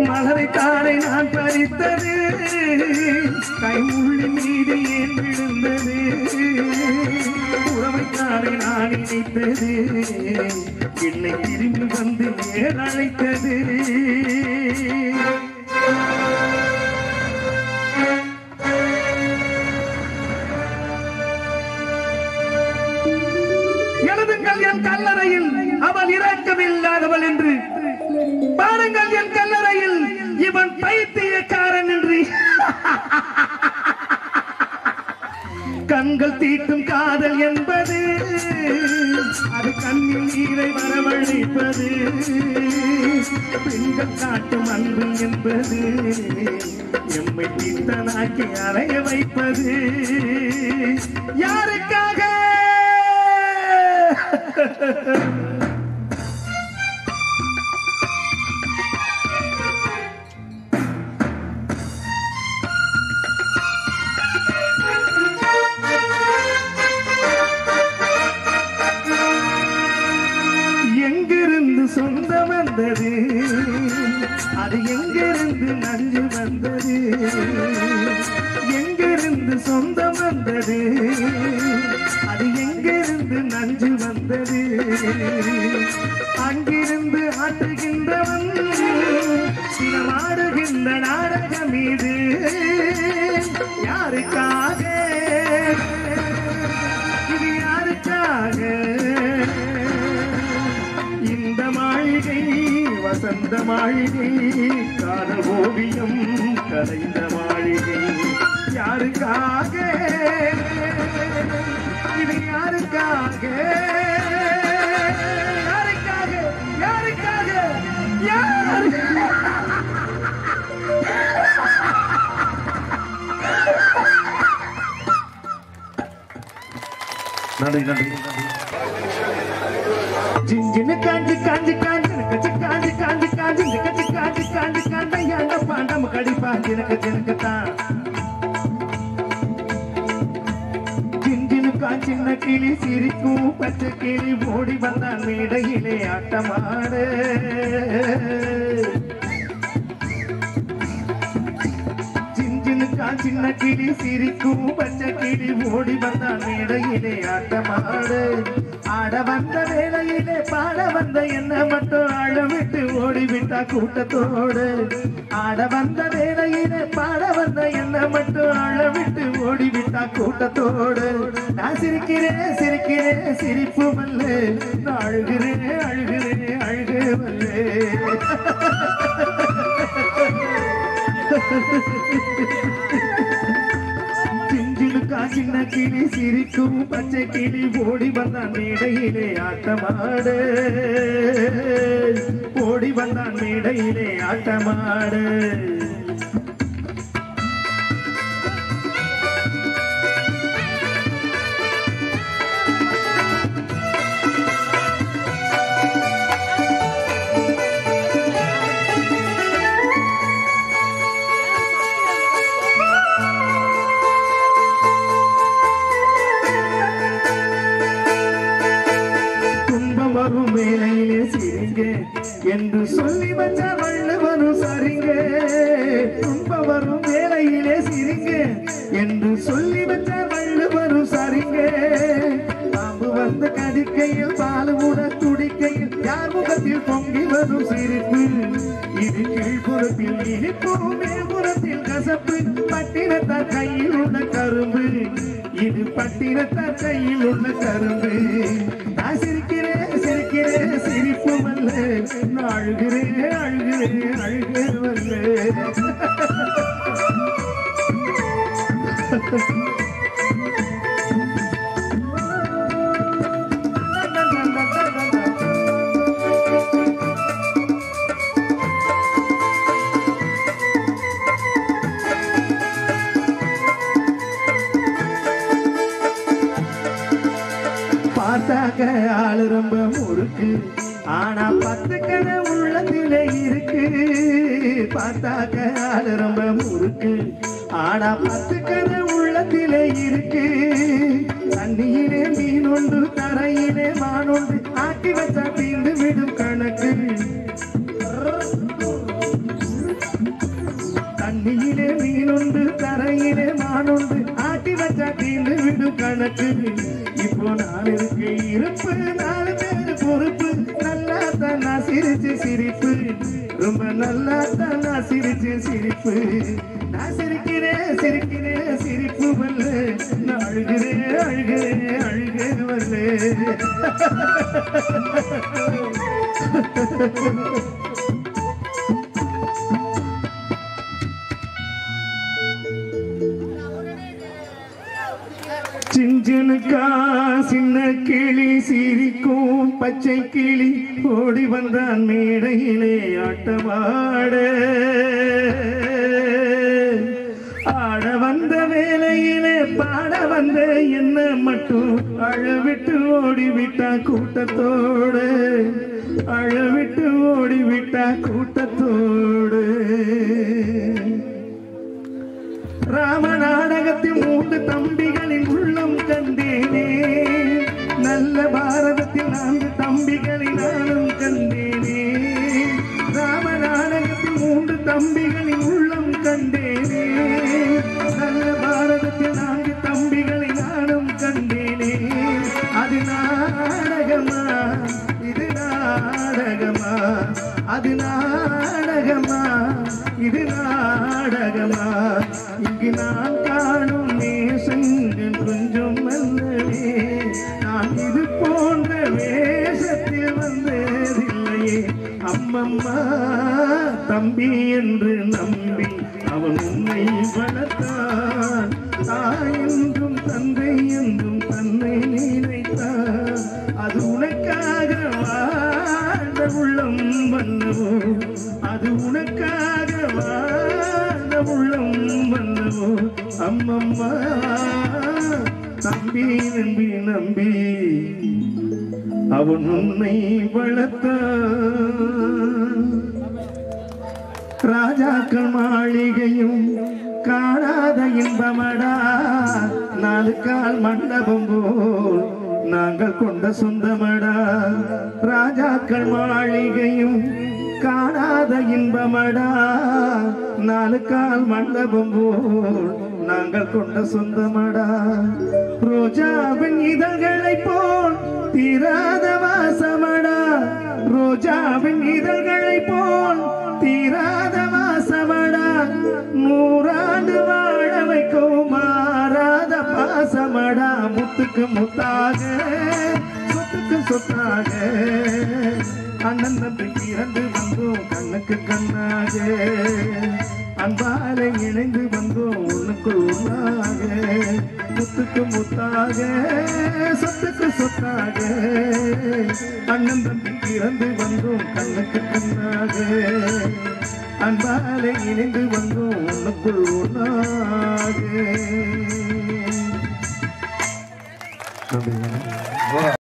மலரைத்தானே நான் பறித்தது கைமுள்ளி மீது ஏன் விழுந்தது உறவைத்தானே நான் நினைத்தது என்னை திரும்பி வந்து ஏன் அழைத்தது எழுதுங்கள் என் கல்லறையில் அவள் இரக்கமில்லாதவள் என்று பாருங்கள் என் கல்லறையில் இவன் பைத்தியக்காரன் என்று கண்கள் தீட்டும் காதல் என்பது அது கண்ணில் நீரை வரவழைப்பது பெண்கள் காட்டும் அன்பு என்பது எம்மை தீட்டனாக்கி அலைய வைப்பது யாருக்காக எங்கிருந்து சொந்தம் வந்தது அது எங்கிருந்து நஞ்சு வந்தது எங்கிருந்து சொந்தம் வந்தது அது எங்கிருந்து நஞ்சு வந்தது அங்கிருந்து ஆற்றுகின்றவன் சிலமாடுகின்ற நாடகம் இது யாருக்காக இது யாருக்காக இந்த மாளிகை வசந்த மாளிகை காதல் ஓவியம் கலைந்த மாளிகை யாருக்காக இது யாருக்காக யாருக்காக யாருக்காக யாரு நன்றி நன்றி ஜிஞ்சினு காஞ்சி காஞ்சி காஞ்சி கச்சி காஞ்சி காஞ்சி காஞ்சி கச்சி காஞ்சி காஞ்சி காஞ்சி அந்த பாண்டம் கடிப்பா ஜினக்கு ஜினக்குத்தான் ஜிஞ்சினு காஞ்சின்ன கிளி சிரிக்கும் பச்சை கிளி ஓடி வந்தான் மேடையிலே ஆட்டமாடு சின்ன கிளி சிரிக்கும் பச்சை கிளி ஓடி வந்தான் மேடையிலே ஆட்டமாடு ஆட வந்த வேளையிலே பாட வந்த என்ன மட்டும் ஆழ விட்டு ஓடிவிட்டா கூட்டத்தோடு ஆட வந்த வேளையிலே பாட வந்த என்ன மட்டும் ஆழ விட்டு ஓடிவிட்டா கூட்டத்தோடு நான் சிரிக்கிறேன் சிரிக்கிறேன் சிரிப்பு வல்ல நான் அழுகிறேன் அழுகிறேன் அழுகு வல்ல சின்ன கிளி சிரிக்கும் பச்சை கிளி ஓடி வந்தான் மேடையிலே ஆட்டமாடு ஓடி வந்தான் மேடையிலே ஆட்டமாடு வரும் வேலையிலே சிரிங்க என்று சொல்லி வச்ச வள்ளுவரும் சரிங்க துன்ப வரும் வேலையிலே சிரிங்க என்று சொல்லி வச்ச வள்ளுவரும் சரிங்க பாம்பு வந்து கடிக்கையில் பால் கூட துடிக்கையில் யார் முகத்தில் பொங்கி வரும் சிரிப்பு இது கீழ்புறத்தில் இனிப்பு மேல்புறத்தில் கசப்பு பட்டினத்தார் கையில் உள்ள கரும்பு இது பட்டினத்தார் கையில் உள்ள கரும்பு நான் சிரிக்கிறேன் சிரிக்கிறேன் சிரிப்பு வல்ல நான் அழுகிறேன் அழுகிறேன் அழுகே வல்ல பார்த்தாக்க ஆளு ரொம்ப முறுக்கு ஆனா 10 கதை உள்ளத்திலே இருக்கு பார்த்தாக்க ஆளு ரொம்ப முறுக்கு ஆனா 10 கதை உள்ளத்திலே இருக்கு தண்ணியிலே மீன் ஒன்று தரையிலே மான் ஒன்று ஆட்டி வச்சா தீர்ந்து விடும் கணக்கு தண்ணியிலே மீன் ஒன்று தரையிலே மான் ஒன்று ஆட்டி வச்சா தீர்ந்து விடும் கணக்கு இப்போ நான் இருக்கு இருப்பு 4 பேரு பொறுப்பு நல்லா தான் நான் சிரிச்சு சிரிப்பு ரொம்ப நல்லா தான் நான் சிரிச்சு சிரிப்பு நான் சிரிக்கிறேன் சிரிக்கிறேன் சிரிப்பு வல்ல நான் அழுகிறேன் அழுகிறேன் அழுகிறேன் வல்ல சிஞ்சனுக்கா சின்ன கிளி சிரிக்கும் பச்சை கிளி ஓடி வந்தான் மேடையிலே ஆட்டமாட ஆட வந்த வேளையிலே பாட வந்த என்ன மட்டும் அழவிட்டு ஓடிவிட்டா கூட்டத்தோடு அழவிட்டு ஓடிவிட்டா கூட்டத்தோடு ராம நாடகத்தில் 3 தம்பிகளின் உள்ளம் கண்டேனே நல்ல பாரதத்தில் 4 தம்பிகளை நானும் கண்டேனே ராம நாடகத்தில் 3 தம்பிகளின் உள்ளம் கண்டேனே நல்ல பாரதத்தில் 4 தம்பிகளை நானும் கண்டேனே அது நாடகமா இது நாடகமா அது நாடகமா இது நாடகமா இங்கு நான் காணும் நேசங்கள் கொஞ்சம் அல்லவே நான் இது போன்ற வேஷத்தில் வந்ததில்லையே அம்மம்மா தம்பி என்று நம்பி அவன் உன்னை வளர்த்தான் தாய் என்றும் தந்தை என்றும் தன்னை நினைத்தான் அது உனக்காக வாழ்ந்த உள்ளம் வந்தவோ அது உனக்காக வாழ்ந்த உள்ளம் வந்தவோ அம்மம்மா தம்பி நம்பி நம்பி அவன் உன்னை வளர்த்தான் ராஜாக்கள் மாளிகையும் காணாத இன்பமடா 4 கால் மண்டபம் போல் நாங்கள் கொண்ட சொந்தமடா ராஜாக்கள் மாளிகையும் காணாத இன்பமடா 4 கால் மண்டபம் போல் நாங்கள் கொண்ட சொந்தமடா ரோஜாவின் இதழ்களை போல் தீராத வாசமடா ரோஜாவின் இதழ்களை போல் தீராத வாசமடா 100 ஆண்டு வாழ வைக்கும் மாறாத பாசமடா முத்துக்கு முத்தாக சொத்துக்கு சொத்தாக அண்ணன் தம்பி 2 வந்தோம் கண்ணுக்கு கண்ணாக அன்பாலை இணைந்து வந்தோம் ஒண்ணுக்குள் ஒன்றாக முத்துக்கு முத்தாக சொத்துக்கு சொத்தாக அண்ணன் தம்பி 2 வந்தோம் கண்ணுக்கு கண்ணாக அன்பாலை இணைந்து வந்தோம் ஒண்ணுக்குள் ஒன்றாக